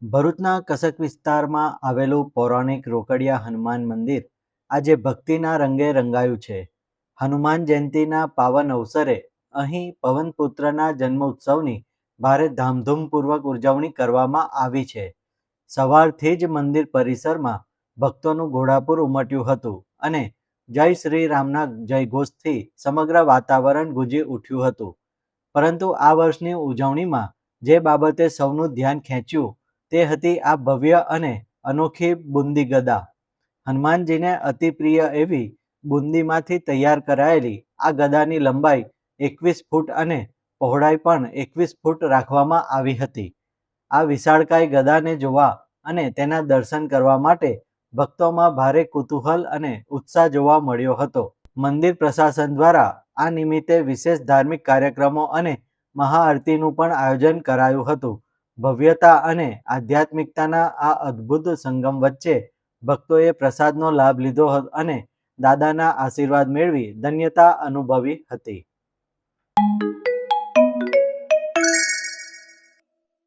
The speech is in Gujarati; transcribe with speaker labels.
Speaker 1: ભરૂચના કસક વિસ્તારમાં આવેલું પૌરાણિક રોકડિયા હનુમાન મંદિર આજે ભક્તિના રંગે રંગાયું છે. હનુમાન જયંતીના પાવન અવસરે અહીં પવનપુત્રના જન્મોત્સવની ભારે ધામધૂમપૂર્વક ઉજવણી કરવામાં આવી છે. સવારથી જ મંદિર પરિસરમાં ભક્તોનું ઘોડાપૂર ઉમટ્યું હતું અને જય શ્રી રામના જયઘોષથી સમગ્ર વાતાવરણ ગુંજી ઉઠ્યું હતું. પરંતુ આ વર્ષની ઉજવણીમાં જે બાબતે સૌનું ધ્યાન ખેંચ્યું તે હતી આ ભવ્ય અને અનોખી બુંદી ગદા. હનુમાનજીને અતિ પ્રિય એવી બુંદીમાંથી તૈયાર કરાયેલી આ ગદાની લંબાઈ 21 ફૂટ અને પહોળાઈ પણ 21 ફૂટ રાખવામાં આવી હતી. આ વિશાળકાય ગદાને જોવા અને તેના દર્શન કરવા માટે ભક્તોમાં ભારે કુતૂહલ અને ઉત્સાહ જોવા મળ્યો હતો. મંદિર પ્રશાસન દ્વારા આ નિમિત્તે વિશેષ ધાર્મિક કાર્યક્રમો અને મહાઆરતીનું પણ આયોજન કરાયું હતું. ભવ્યતા અને આધ્યાત્મિકતાના આ અદ્ભુત સંગમ વચ્ચે ભક્તોએ પ્રસાદનો લાભ લીધો અને દાદાના આશીર્વાદ મેળવી ધન્યતા અનુભવી હતી.